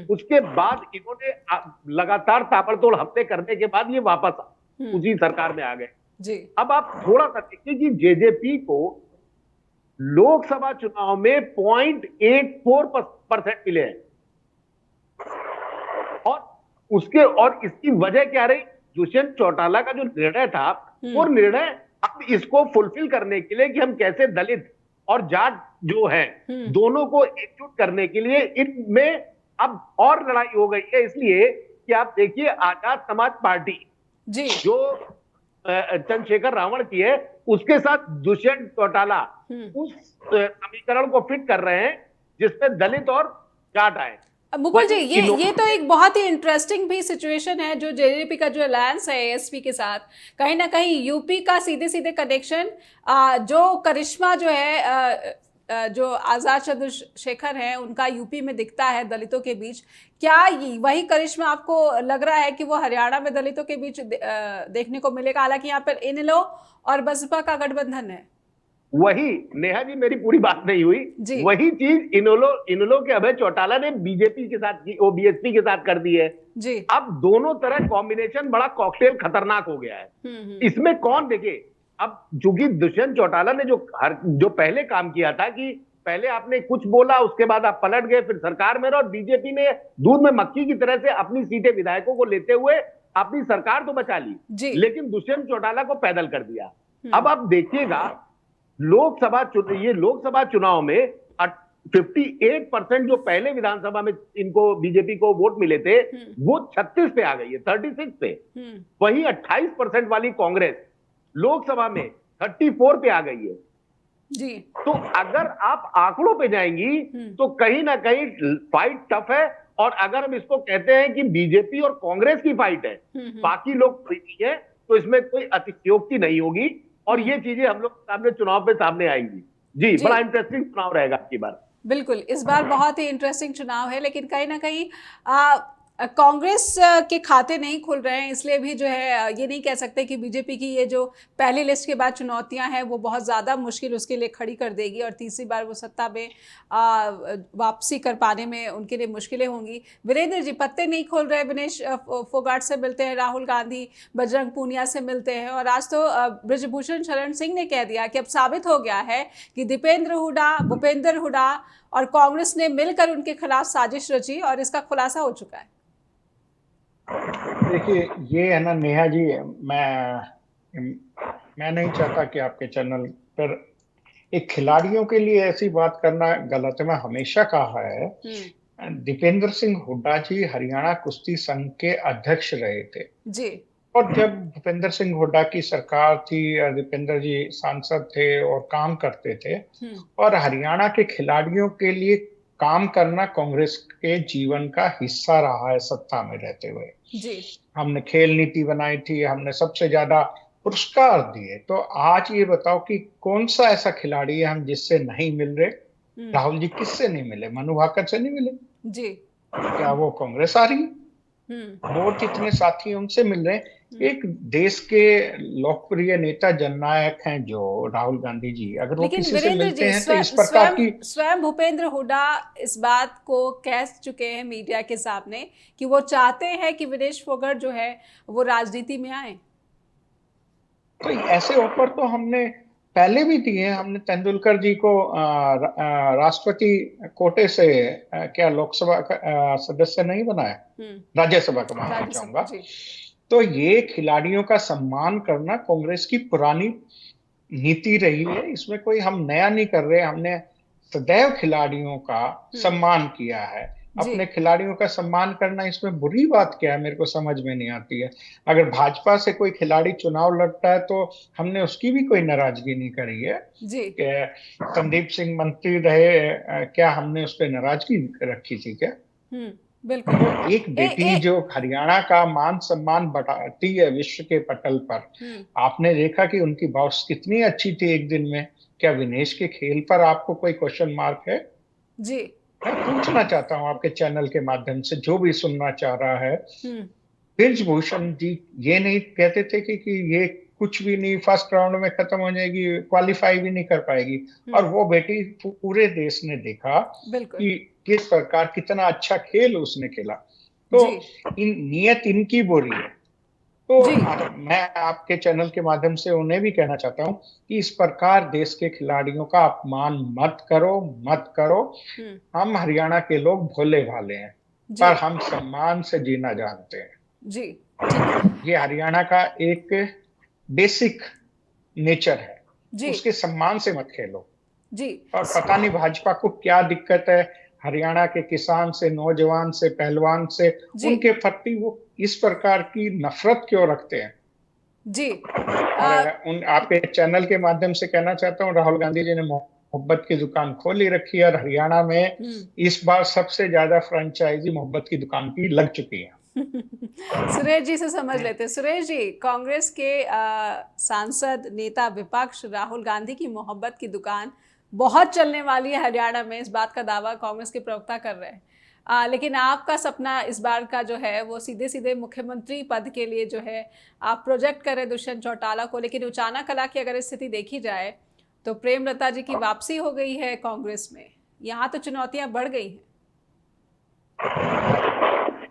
उसके बाद इन्होंने लगातार ताबड़तोड़ हमले करने के बाद ये वापस उसी सरकार में आ गए। अब आप थोड़ा सा देखिए कि जेजेपी को लोकसभा चुनाव में 0.84% मिले हैं और इसकी वजह क्या रही? दुष्यंत चौटाला का जो निर्णय था वो निर्णय अब इसको फुलफिल करने के लिए कि हम कैसे दलित और जाट जो है दोनं को एकजुट करने के लिए इनमें अब और लड़ाई हो गई है। इसलिए कि आप देखिए आजाद समाज पार्टी जो चंद्रशेखर रावण की है, उसके साथ दुष्यंत चौटाला उस समीकरण को फिट कर रहे हैं जिसमें दलित और जाट आए।
मुकुल जी, ये तो एक बहुत ही इंटरेस्टिंग भी सिचुएशन है जो जेजेपी का जो अलायंस है एएसपी के साथ, कहीं ना कहीं यूपी का सीधे सीधे कनेक्शन, जो करिश्मा जो है जो आजाद चंद्रशेखर हैं उनका यूपी में दिखता है दलितों के बीच। क्या वही करिश्मा आपको लग रहा है कि वो हरियाणा में दलितों के बीच देखने को मिलेगा? हालांकि यहाँ पर इनेलो और बसपा का गठबंधन है।
वही नेहा जी, मेरी पूरी बात नहीं हुई। वही चीज इनेलो के अभय चौटाला ने बीजेपी के साथ की, वो बीएसपी के साथ कर दी है जी। अब दोनों तरह कॉम्बिनेशन बड़ा कॉकटेल खतरनाक हो गया है। इसमें कौन देखे, अब चूंकि दुष्यंत चौटाला ने जो पहले काम किया था कि पहले आपने कुछ बोला, उसके बाद आप पलट गए, फिर सरकार में रहो, और बीजेपी ने दूध में मक्खी की तरह से अपनी सीटें विधायकों को लेते हुए अपनी सरकार तो बचा ली, लेकिन दुष्यंत चौटाला को पैदल कर दिया। अब आप देखिएगा लोकसभा चुनाव में 58% जो पहले विधानसभा में इनको बीजेपी को वोट मिले थे वो 36 पे आ गई है, 36 पे। वहीं 28% वाली कांग्रेस लोकसभा में 34 पे आ गई है जी। तो अगर आप आंकड़ों पे जाएंगी तो कहीं ना कहीं फाइट टफ है। और अगर हम इसको कहते हैं कि बीजेपी और कांग्रेस की फाइट है, बाकी लोग नहीं है, तो इसमें कोई अतिशयोक्ति नहीं होगी और ये चीजें हम लोग सामने चुनाव पे सामने आएंगी जी। बड़ा इंटरेस्टिंग चुनाव रहेगा आपकी बार।
बिल्कुल, इस बार बहुत ही इंटरेस्टिंग चुनाव है, लेकिन कहीं ना कहीं कांग्रेस के खाते नहीं खुल रहे हैं, इसलिए भी जो है ये नहीं कह सकते कि बीजेपी की ये जो पहली लिस्ट के बाद चुनौतियां हैं वो बहुत ज़्यादा मुश्किल उसके लिए खड़ी कर देगी और तीसरी बार वो सत्ता में वापसी कर पाने में उनके लिए मुश्किलें होंगी। वीरेंद्र जी, पत्ते नहीं खोल रहे, विनेश फोगाट से मिलते हैं, राहुल गांधी बजरंग पूनिया से मिलते हैं, और आज तो बृजभूषण शरण सिंह ने कह दिया कि अब साबित हो गया है कि दीपेंद्र हुडा, भूपेंद्र हुडा और कांग्रेस ने मिलकर उनके खिलाफ साजिश रची और इसका खुलासा हो चुका है।
देखिए, ये है ना नेहा जी, मैं नहीं चाहता कि आपके चैनल पर एक खिलाड़ियों के लिए ऐसी बात करना गलत है। मैं हमेशा कहा है, दीपेंद्र सिंह हुड्डा जी हरियाणा कुश्ती संघ के अध्यक्ष रहे थे जी। और जब भूपेंद्र सिंह हुड्डा की सरकार थी, दीपेंद्र जी सांसद थे और काम करते थे, और हरियाणा के खिलाड़ियों के लिए काम करना कांग्रेस के जीवन का हिस्सा रहा है सत्ता में रहते हुए जी। हमने खेल नीति बनाई थी, हमने सबसे ज्यादा पुरस्कार दिए। तो आज ये बताओ कि कौन सा ऐसा खिलाड़ी है हम जिससे नहीं मिल रहे? राहुल जी किससे नहीं मिले? मनु भाकर से नहीं मिले जी। क्या वो कांग्रेस आ रही? वोट इतने साथी उनसे मिल रहे हैं। एक देश के लोकप्रिय नेता जननायक हैं जो राहुल गांधी जी, अगर वो किसी से मिलते हैं तो इस प्रकार की
स्वयं भूपेंद्र हुड्डा इस बात को कह चुके हैं मीडिया के सामने कि वो चाहते हैं कि विनेश फोगाट जो है वो राजनीति में आए।
तो ऐसे ऑफर तो हमने पहले भी दिए हैं। हमने तेंदुलकर जी को राष्ट्रपति कोटे से क्या लोकसभा का सदस्य नहीं बनाया, राज्यसभा का मानना चाहूंगा। तो ये खिलाड़ियों का सम्मान करना कांग्रेस की पुरानी नीति रही है, इसमें कोई हम नया नहीं कर रहे। हमने सदैव खिलाड़ियों का सम्मान किया है।
जी।
अपने खिलाड़ियों का सम्मान करना इसमें बुरी बात क्या है, मेरे को समझ में नहीं आती है। अगर भाजपा से कोई खिलाड़ी चुनाव लड़ता है तो हमने उसकी भी कोई नाराजगी नहीं करी है
जी।
कि संदीप सिंह मंत्री रहे, क्या हमने उस पर नाराजगी रखी थी क्या?
बिल्कुल।
तो एक बेटी जो हरियाणा का मान सम्मान बढ़ाती है विश्व के पटल पर, आपने देखा कि उनकी बॉक्स कितनी अच्छी थी एक दिन में। क्या विनेश के खेल पर आपको कोई क्वेश्चन मार्क है?
जी।
मैं पूछना चाहता हूं आपके चैनल के माध्यम से, जो भी सुनना चाह रहा है, ब्रिजभूषण जी ये नहीं कहते थे कि ये कुछ भी नहीं, फर्स्ट राउंड में खत्म हो जाएगी, क्वालिफाई भी नहीं कर पाएगी, और वो बेटी पूरे देश ने देखा कि किस प्रकार कितना अच्छा खेल उसने खेला। तो नीयत इनकी बुरी है। तो मैं आपके चैनल के माध्यम से उन्हें भी कहना चाहता हूं कि इस प्रकार देश के खिलाड़ियों का अपमान मत करो। हम हरियाणा के लोग भोले भाले हैं, पर हम सम्मान से जीना जानते हैं
जी।
ये हरियाणा का एक बेसिक नेचर है
जी।
उसके सम्मान से मत खेलो
जी।
और पता नहीं भाजपा को क्या दिक्कत है हरियाणा के किसान से, नौजवान से, पहलवान से, उनके प्रति वो इस प्रकार की नफरत क्यों रखते हैं
जी।
और आपके चैनल के माध्यम से कहना चाहता हूँ, राहुल गांधी जी ने मोहब्बत की दुकान खोली रखी है और हरियाणा में इस बार सबसे ज्यादा फ्रेंचाइजी मोहब्बत की दुकान की लग चुकी है।
सुरेश जी से समझ लेते हैं। सुरेश जी, कांग्रेस के सांसद, नेता विपक्ष राहुल गांधी की मोहब्बत की दुकान बहुत चलने वाली है हरियाणा में, इस बात का दावा कांग्रेस के प्रवक्ता कर रहे हैं। लेकिन आपका सपना इस बार का जो है वो सीधे सीधे मुख्यमंत्री पद के लिए जो है आप प्रोजेक्ट करें दुष्यंत चौटाला को, लेकिन उचाना कला की अगर स्थिति देखी जाए तो प्रेमलता जी की वापसी हो गई है कांग्रेस में, यहाँ तो चुनौतियां बढ़ गई हैं।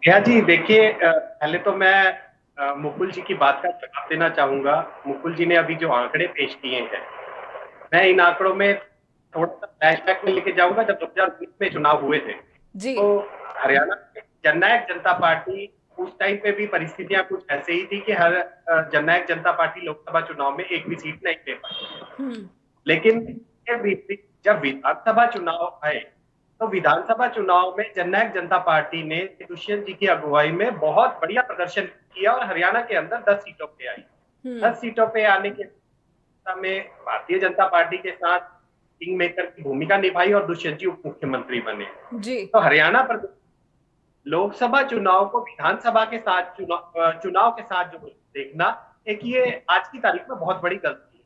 नेहा जी देखिए, पहले तो मैं मुकुल जी की बात का जवाब देना चाहूंगा। मुकुल जी ने अभी जो आंकड़े पेश किए हैं, मैं इन आंकड़ों में थोड़ा सा फ्लैशबैक में लेके जाऊंगा जब 2019 में चुनाव हुए थे
जी।
तो हरियाणा में जननायक जनता पार्टी उस टाइम पे भी परिस्थितियां कुछ ऐसे ही थी कि हर जननायक जनता पार्टी लोकसभा चुनाव में एक भी सीट नहीं ले पाई। लेकिन जब विधानसभा चुनाव आए तो विधानसभा चुनाव में जननायक जनता पार्टी ने दुष्यंत जी की अगुवाई में बहुत बढ़िया प्रदर्शन किया और हरियाणा के अंदर 10 सीटों पे आई। 10 सीटों पे आने के में भारतीय जनता पार्टी के साथ किंग मेकर की भूमिका निभाई और दुष्यंत जी उप मुख्यमंत्री बने जी। तो हरियाणा पर लोकसभा चुनाव को विधानसभा के साथ चुनाव के साथ जो देखना, एक ये आज की तारीख में बहुत बड़ी गलती है।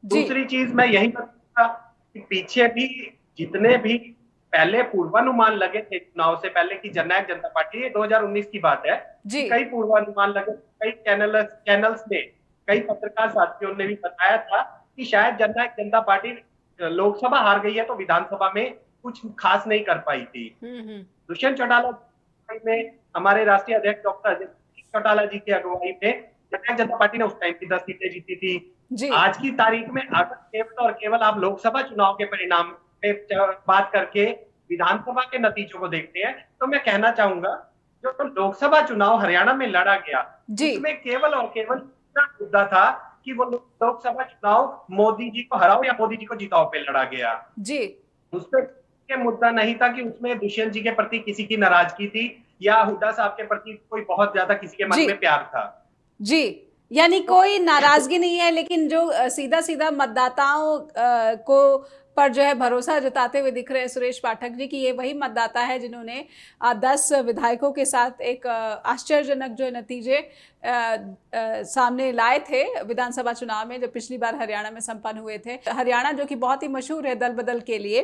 दूसरी चीज मैं यही बताऊंगा कि पीछे भी जितने भी पहले पूर्वानुमान लगे थे चुनाव से पहले कि जननायक जनता पार्टी, 2019 की बात है, कई पूर्वानुमान लगे, कई चैनल्स ने, कई पत्रकार साथियों ने भी बताया था कि शायद जननायक जनता पार्टी लोकसभा हार गई है तो विधानसभा में कुछ खास नहीं कर पाई थी। दुष्यंत चौटाला में हमारे राष्ट्रीय अध्यक्ष डॉक्टर चौटाला जी की अगुवाई में जननायक जनता पार्टी ने उस टाइम की 10 सीटें जीती थी। आज की तारीख में अगर केवल और केवल आप लोकसभा चुनाव के परिणाम पे बात करके विधानसभा के नतीजों को देखते हैं तो मैं कहना चाहूंगा जो लोकसभा चुनाव हरियाणा में लड़ा गया उसमें केवल और केवल इतना मुद्दा था कि वो लोकसभा चुनाव मोदी जी को हराओ या मोदी जी को जिताओ पे लड़ा गया जी। उसपे मुद्दा नहीं था कि उसमें दुष्यंत जी के प्रति किसी की नाराजगी थी या हुड्डा साहब के प्रति कोई बहुत ज्यादा किसी के मन में प्यार था जी।
यानी कोई नाराजगी नहीं है, लेकिन जो सीधा सीधा मतदाताओं को पर जो है भरोसा जताते हुए दिख रहे हैं सुरेश पाठक जी कि ये वही मतदाता है जिन्होंने 10 विधायकों के साथ एक आश्चर्यजनक जो नतीजे सामने लाए थे विधानसभा चुनाव में, जो पिछली बार हरियाणा में संपन्न हुए थे। हरियाणा जो कि बहुत ही मशहूर है दल बदल के लिए,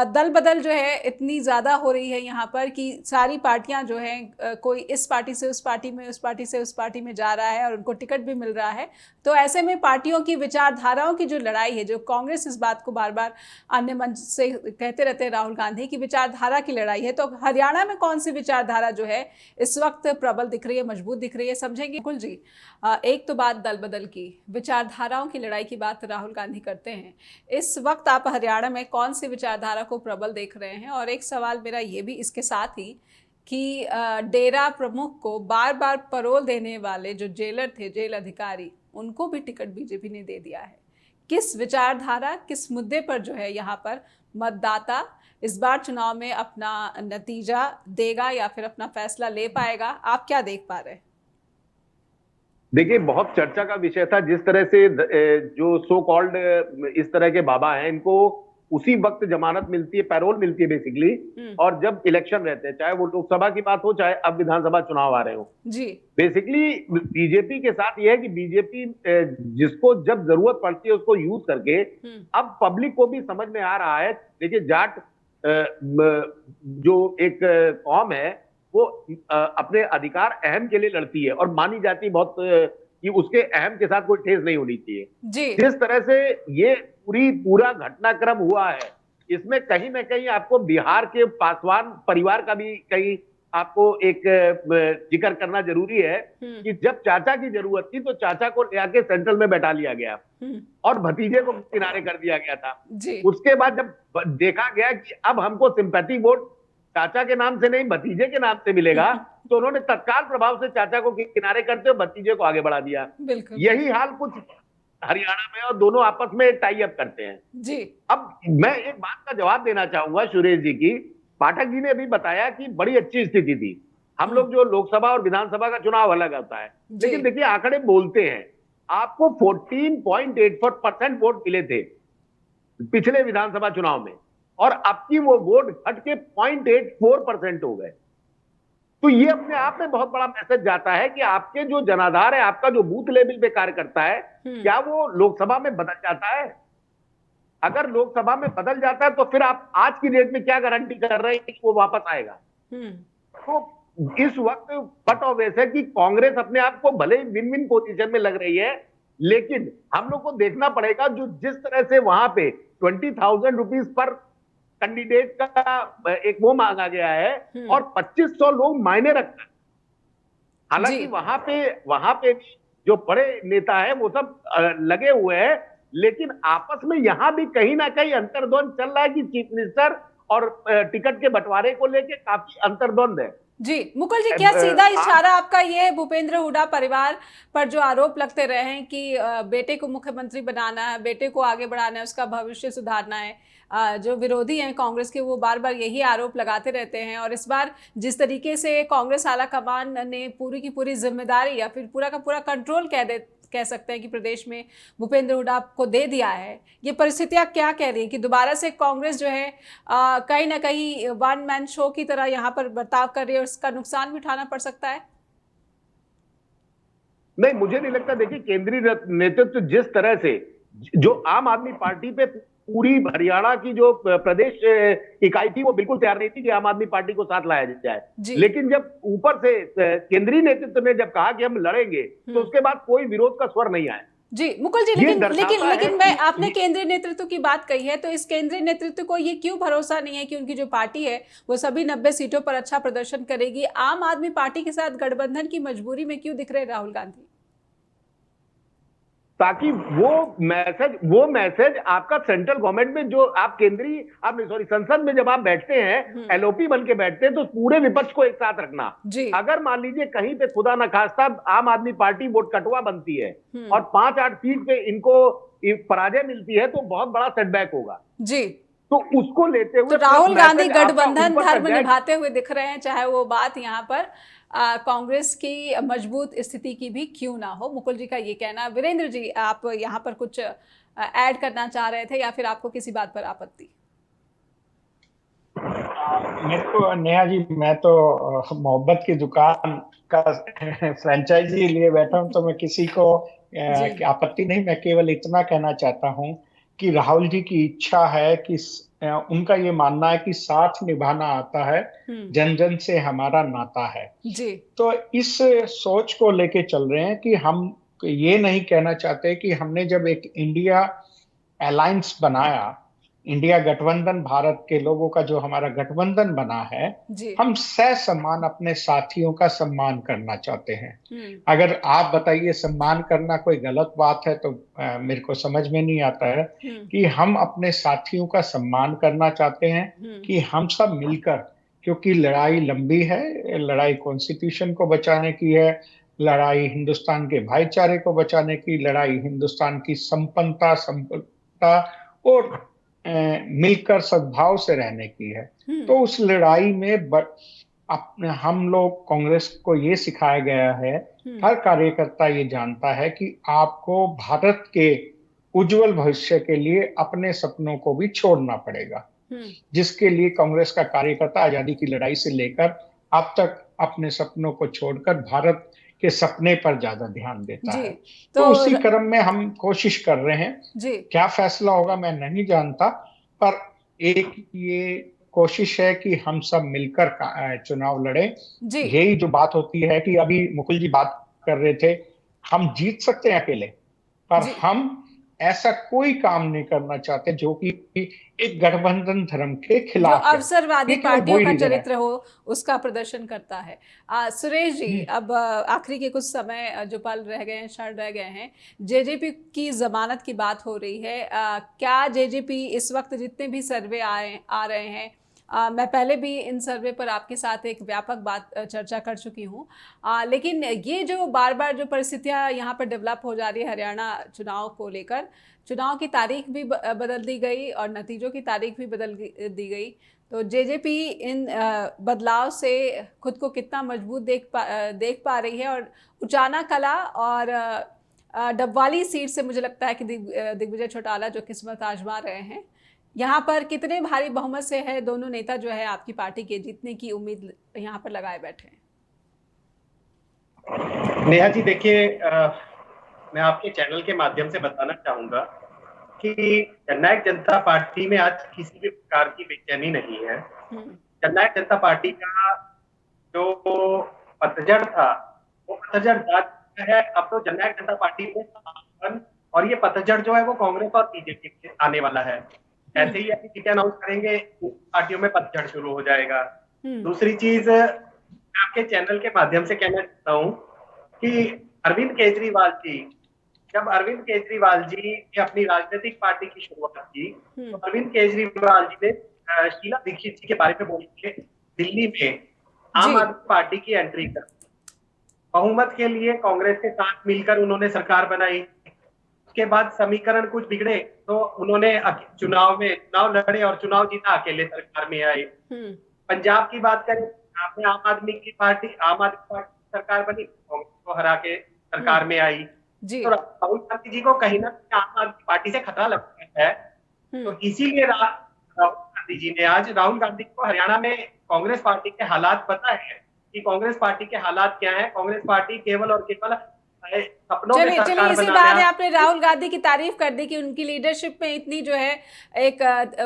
दल बदल जो है इतनी ज़्यादा हो रही है यहाँ पर कि सारी पार्टियाँ जो हैं कोई इस पार्टी से उस पार्टी में, उस पार्टी से उस पार्टी में जा रहा है और उनको टिकट भी मिल रहा है। तो ऐसे में पार्टियों की विचारधाराओं की जो लड़ाई है, जो कांग्रेस इस बात को बार बार अन्य मंच से कहते रहते हैं राहुल गांधी की विचारधारा की लड़ाई है, तो हरियाणा में कौन सी विचारधारा जो है इस वक्त प्रबल दिख रही है, मजबूत दिख रही है, समझेंगे कुल जी। एक तो बात दल बदल की, विचारधाराओं की लड़ाई की बात राहुल गांधी करते हैं, इस वक्त आप हरियाणा में कौन सी विचारधारा को प्रबल देख रहे हैं? और एक सवाल मेरा ये भी इसके साथ ही कि डेरा प्रमुख को बार बार पैरोल देने वाले जो जेलर थे, जेल अधिकारी, उनको भी टिकट बीजेपी ने दे दिया है। किस विचारधारा, किस मुद्दे पर जो है यहाँ पर मतदाता इस बार चुनाव में अपना नतीजा देगा या फिर अपना फैसला ले पाएगा, आप क्या देख पा रहे हैं?
देखिए, बहुत चर्चा का विषय था जिस तरह से जो सो कॉल्ड इस तरह के बाबा हैं, इनको उसी वक्त जमानत मिलती है, पैरोल मिलती है बेसिकली, और जब इलेक्शन रहते हैं, चाहे वो लोकसभा की बात हो चाहे अब विधानसभा चुनाव आ रहे हो
जी।
बेसिकली बीजेपी के साथ यह है कि बीजेपी जिसको जब जरूरत पड़ती है उसको यूज करके अब पब्लिक को भी समझ में आ रहा है। देखिए, जाट जो एक कौम है वो अपने अधिकार अहम के लिए लड़ती है और मानी जाती है बहुत कि उसके अहम के साथ कोई ठेस नहीं होनी चाहिए
जी।
जिस तरह से ये पूरा घटनाक्रम हुआ है, इसमें कहीं ना कहीं आपको बिहार के पासवान परिवार का भी कहीं आपको एक जिक्र करना जरूरी है कि जब चाचा की जरूरत थी तो चाचा को ले आके सेंट्रल में बैठा लिया गया और भतीजे को किनारे कर दिया गया था
जी।
उसके बाद जब देखा गया कि अब हमको सिंपैथी वोट चाचा के नाम से नहीं भतीजे के नाम से मिलेगा तो उन्होंने तत्काल प्रभाव से चाचा को किनारे करते हुए भतीजे को आगे बढ़ा दिया। यही हाल कुछ हरियाणा में और दोनों आपस में टाई अप करते हैं
जी। अब
मैं एक बात का जवाब देना चाहूंगा सुरेश जी की, पाठक जी ने अभी बताया कि बड़ी अच्छी स्थिति थी। हम लोग जो लोकसभा और विधानसभा का चुनाव अलग होता है, लेकिन देखिए आंकड़े बोलते हैं। आपको 14.84% वोट मिले थे पिछले विधानसभा चुनाव में और अब की वो वोट घट के 0.84% हो गए। तो ये अपने आप में बहुत बड़ा मैसेज जाता है कि आपके जो जनाधार है, आपका जो बूथ लेवल पे कार्य करता है, क्या वो लोकसभा में बदल जाता है? अगर लोकसभा में बदल जाता है तो फिर आप आज की डेट में क्या गारंटी कर रहे हैं कि वो वापस आएगा? तो इस वक्त कट ऑफ है कि कांग्रेस अपने आप को भले ही विन विन पोजीशन में लग रही है, लेकिन हम लोग को देखना पड़ेगा जो जिस तरह से वहां पे 20,000 रुपीज पर कैंडिडेट का एक वो मांगा गया है और 2500 लोग मायने रखते हैं। हालांकि वहां पे जो बड़े नेता है वो सब लगे हुए हैं, लेकिन आपस में यहां भी कहीं ना कहीं अंतर्द्वंद चल रहा है कि चीफ मिनिस्टर और टिकट के बंटवारे को लेकर काफी अंतर्द्वंद है।
जी मुकुल जी, क्या सीधा इशारा आपका ये है भूपेंद्र हुड्डा परिवार पर जो आरोप लगते रहे हैं कि बेटे को मुख्यमंत्री बनाना है, बेटे को आगे बढ़ाना है, उसका भविष्य सुधारना है, जो विरोधी हैं कांग्रेस के वो बार बार यही आरोप लगाते रहते हैं और इस बार जिस तरीके से कांग्रेस आला कमान ने पूरी की पूरी जिम्मेदारी या फिर पूरा का पूरा कंट्रोल कह सकते हैं कि प्रदेश में भूपेंद्र हुड्डा को दे दिया है, ये परिस्थितियां क्या कह रही हैं कि दोबारा से कांग्रेस जो है कहीं ना कहीं वन मैन शो की तरह यहाँ पर बर्ताव कर रही है और इसका नुकसान भी उठाना पड़ सकता है?
नहीं, मुझे नहीं लगता। देखिए, केंद्रीय नेतृत्व जिस तरह से जो आम आदमी पार्टी पे पूरी हरियाणा की जो प्रदेश इकाई थी वो बिल्कुल तैयार नहीं थी कि आम आदमी पार्टी को साथ लाया जाए, लेकिन जब ऊपर से केंद्रीय नेतृत्व ने जब कहा कि हम लड़ेंगे तो उसके बाद कोई विरोध का स्वर नहीं आया।
जी मुकुल जी, लेकिन मैं आपने केंद्रीय नेतृत्व की बात कही है तो इस केंद्रीय नेतृत्व को ये क्यों भरोसा नहीं है कि उनकी जो पार्टी है वो सभी 90 सीटों पर अच्छा प्रदर्शन करेगी? आम आदमी पार्टी के साथ गठबंधन की मजबूरी में क्यों दिख रहे राहुल गांधी?
ताकि वो मैसेज आपका सेंट्रल गवर्नमेंट में जो आप संसद में जब आप बैठते हैं, एलओपी बन के बैठते हैं, तो पूरे विपक्ष को एक साथ रखना। अगर मान लीजिए कहीं पे खुदा न खास्ता आम आदमी पार्टी वोट कटवा बनती है और 5-8 सीट पे इनको पराजय मिलती है तो बहुत बड़ा सेटबैक होगा जी। तो उसको लेते हुए
तो राहुल गांधी गठबंधन धर्म निभाते हुए दिख रहे हैं, चाहे वो बात यहाँ पर कांग्रेस की मजबूत स्थिति की भी क्यों ना हो। मुकुल जी का ये कहना। वीरेंद्र जी, आप यहाँ पर कुछ ऐड करना चाह रहे थे या फिर आपको किसी बात पर आपत्ति?
मेरे को नेहा जी, मैं तो मोहब्बत की दुकान का फ्रेंचाइजी लिए बैठा हूँ तो मैं किसी को आपत्ति नहीं, मैं केवल इतना कहना चाहता हूँ कि राहुल जी की इच्छा है कि उनका ये मानना है कि साथ निभाना आता है, जन जन से हमारा नाता है जी। तो इस सोच को लेके चल रहे हैं कि हम ये नहीं कहना चाहते कि हमने जब एक इंडिया अलायंस बनाया, इंडिया गठबंधन, भारत के लोगों का जो हमारा गठबंधन बना है, हम समान अपने साथियों का सम्मान करना चाहते हैं। अगर आप बताइए सम्मान करना कोई गलत बात है तो मेरे को समझ में नहीं आता है कि हम अपने साथियों का सम्मान करना चाहते हैं कि हम सब मिलकर क्योंकि लड़ाई लंबी है, लड़ाई कॉन्स्टिट्यूशन को बचाने की है, लड़ाई हिंदुस्तान के भाईचारे को बचाने की, लड़ाई हिंदुस्तान की संपन्नता और मिलकर सद्भाव से रहने की है। तो उस लड़ाई में अपने हम लोग कांग्रेस को ये सिखाया गया है, हर कार्यकर्ता ये जानता है कि आपको भारत के उज्जवल भविष्य के लिए अपने सपनों को भी छोड़ना पड़ेगा, जिसके लिए कांग्रेस का कार्यकर्ता आजादी की लड़ाई से लेकर अब तक अपने सपनों को छोड़कर भारत के सपने पर ज्यादा ध्यान देता है। तो उसी क्रम में हम कोशिश कर रहे हैं। क्या फैसला होगा मैं नहीं जानता, पर एक ये कोशिश है कि हम सब मिलकर चुनाव लड़ें। यही जो बात होती है कि अभी मुकुल जी बात कर रहे थे, हम जीत सकते हैं अकेले, पर हम ऐसा कोई काम नहीं करना चाहते जो कि एक गठबंधन धर्म के खिलाफ
जो अवसरवादी पार्टियों का चरित्र हो उसका प्रदर्शन करता है। सुरेश जी, अब आखिरी के कुछ समय जो पल रह गए हैं, क्षण रह गए हैं, जेजेपी की जमानत की बात हो रही है। क्या जेजेपी इस वक्त जितने भी सर्वे आ रहे हैं, मैं पहले भी इन सर्वे पर आपके साथ एक व्यापक चर्चा कर चुकी हूँ, लेकिन ये जो बार बार जो परिस्थितियाँ यहाँ पर डेवलप हो जा रही है हरियाणा चुनाव को लेकर, चुनाव की तारीख भी बदल दी गई और नतीजों की तारीख भी बदल दी गई, तो जेजेपी इन बदलाव से खुद को कितना मजबूत देख पा रही है? और उचाना कला और डबवाली सीट से मुझे लगता है कि दिग्विजय चौटाला जो किस्मत आजमा रहे हैं, यहाँ पर कितने भारी बहुमत से है दोनों नेता जो है आपकी पार्टी के जीतने की उम्मीद यहाँ पर लगाए बैठे हैं?
नेहा जी, देखिए, मैं आपके चैनल के माध्यम से बताना चाहूंगा कि जननायक जनता पार्टी में आज किसी भी प्रकार की बेचैनी नहीं है। जननायक जनता पार्टी का जो पतझड़ था वो पतझड़ जा चुका है। अब तो जननायक जनता पार्टी में और ये पतझड़ जो है वो कांग्रेस और बीजेपी में आने वाला है। ऐसे ही अभी टिकट अनाउंस करेंगे, पार्टियों में पतझड़ शुरू हो जाएगा। दूसरी चीज मैं आपके चैनल के माध्यम से कहना चाहता हूँ कि अरविंद केजरीवाल जी, जब अरविंद केजरीवाल जी ने अपनी राजनीतिक पार्टी की शुरुआत की, तो अरविंद केजरीवाल जी ने शीला दीक्षित जी के बारे में बोल के दिल्ली में आम आदमी पार्टी की एंट्री कर, बहुमत के लिए कांग्रेस के साथ मिलकर उन्होंने सरकार बनाई। उसके बाद समीकरण कुछ बिगड़े तो उन्होंने चुनाव लड़े और चुनाव जीता, अकेले सरकार में आए। पंजाब की बात करें, आपने आम आदमी पार्टी सरकार बनी, कांग्रेस को हरा के सरकार में आई। तो राहुल गांधी जी को कहीं ना कहीं आम आदमी पार्टी से खतरा लगता है, तो इसीलिए राहुल गांधी जी ने आज राहुल गांधी को हरियाणा में कांग्रेस पार्टी के हालात पता है कि कांग्रेस पार्टी के हालात क्या है। कांग्रेस पार्टी केवल और केवल
चलिए इसी बात आपने राहुल गांधी की तारीफ कर दी कि उनकी लीडरशिप में इतनी जो है एक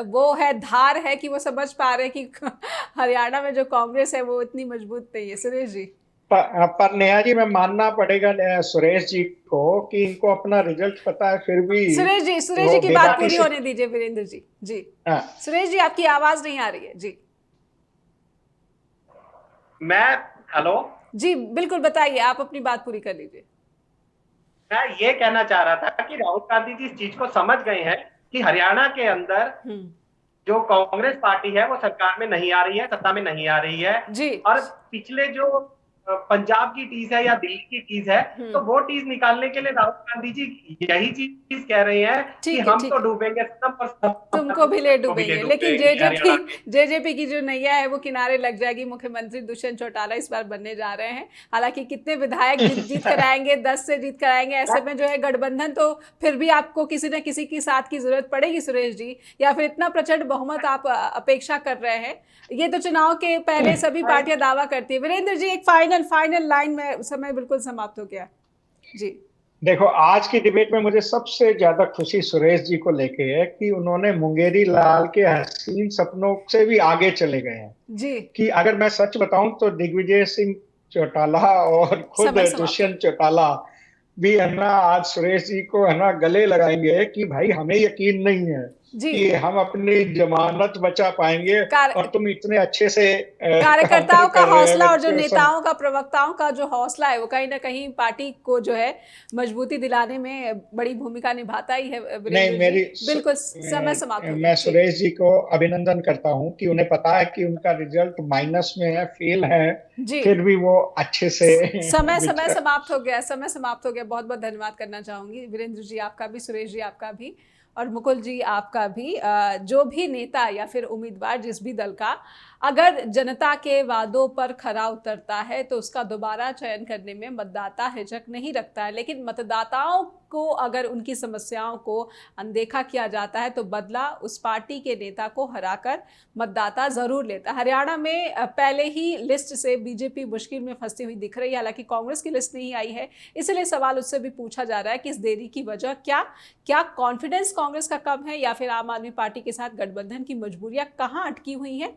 वो है धार है कि वो समझ पा रहे कि हरियाणा में जो कांग्रेस है वो इतनी मजबूत नहीं है। सुरेश जी,
पर नेहा जी, मैं मानना पड़ेगा सुरेश जी को कि इनको अपना रिजल्ट पता है, फिर भी
सुरेश जी की बात पूरी होने दीजिए। वीरेंद्र जी, सुरेश जी आपकी आवाज नहीं आ रही है जी।
हेलो
जी, बिल्कुल बताइए, आप अपनी बात पूरी कर लीजिए।
मैं ये कहना चाह रहा था कि राहुल गांधी जी इस चीज को समझ गए हैं कि हरियाणा के अंदर जो कांग्रेस पार्टी है वो सरकार में नहीं आ रही है, सत्ता में नहीं आ रही है जी। और पिछले जो पंजाब की टीज है या दिल्ली की टीज है, तो वो टीज निकालने के लिए राहुल गांधी जी यही चीज कह रहे हैं कि हम तो डूबेंगे
तुमको भी ले डूबेंगे। लेकिन जेजेपी की जो नैया है वो किनारे लग जाएगी। मुख्यमंत्री दुष्यंत चौटाला इस बार बनने जा रहे हैं। हालांकि कितने विधायक जीत कर आएंगे, 10 से जीत कर आएंगे, ऐसे में जो है गठबंधन तो फिर भी आपको किसी न किसी की साथ की जरूरत पड़ेगी सुरेश जी, या फिर इतना प्रचंड बहुमत आप अपेक्षा कर रहे हैं? ये तो चुनाव के पहले सभी पार्टियां दावा करती है। वीरेंद्र जी, एक फाइनल लाइन में, समय बिल्कुल समाप्त हो गया जी।
देखो, आज की डिबेट में मुझे सबसे ज्यादा खुशी सुरेश जी को लेके है कि उन्होंने मुंगेरी लाल के हसीन सपनों से भी आगे चले गए हैं जी। कि अगर मैं सच बताऊं तो दिग्विजय सिंह चौटाला और खुद दुष्यंत चौटाला भी है ना आज सुरेश जी को है ना गले लगाएंगे कि भाई हमें यकीन नहीं है
जी।
कि हम अपनी जमानत बचा पाएंगे और तुम इतने अच्छे से
कार्यकर्ताओं का
कर रहे हो,
हौसला और जो
सब
नेताओं का, प्रवक्ताओं का जो हौसला है वो कहीं ना कहीं पार्टी को जो है मजबूती दिलाने में बड़ी भूमिका निभाता ही है।
नहीं,
वीरेंद्र जी, बिल्कुल समय समाप्त हो
मैं
गया।
सुरेश जी को अभिनंदन करता हूं कि उन्हें पता है कि उनका रिजल्ट माइनस में है, फेल है,
जी,
फिर भी वो अच्छे से
समय समाप्त हो गया, समय समाप्त हो गया। बहुत बहुत धन्यवाद करना चाहूंगी वीरेंद्र जी आपका भी, सुरेश जी आपका भी, और मुकुल जी आपका भी। जो भी नेता या फिर उम्मीदवार जिस भी दल का अगर जनता के वादों पर खरा उतरता है तो उसका दोबारा चयन करने में मतदाता हिचक नहीं रखता है, लेकिन मतदाताओं को अगर उनकी समस्याओं को अनदेखा किया जाता है तो बदला उस पार्टी के नेता को हराकर मतदाता जरूर लेता है। हरियाणा में पहले ही लिस्ट से बीजेपी मुश्किल में फंसी हुई दिख रही है, हालांकि कांग्रेस की लिस्ट नहीं आई है, इसलिए सवाल उससे भी पूछा जा रहा है कि इस देरी की वजह क्या कॉन्फिडेंस कांग्रेस का कम है या फिर आम आदमी पार्टी के साथ गठबंधन की मजबूरियां कहां अटकी हुई हैं।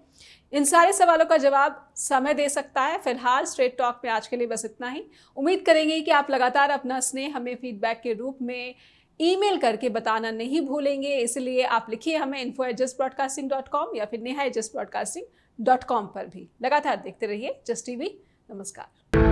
इन सारे सवालों का जवाब समय दे सकता है। फिलहाल स्ट्रेट टॉक में आज के लिए बस इतना ही। उम्मीद करेंगे कि आप लगातार अपना स्नेह हमें फीडबैक के रूप में ईमेल करके बताना नहीं भूलेंगे, इसलिए आप लिखिए हमें info@justbroadcasting.com या फिर neha@justbroadcasting.com पर भी। लगातार देखते रहिए जस्ट टीवी। नमस्कार।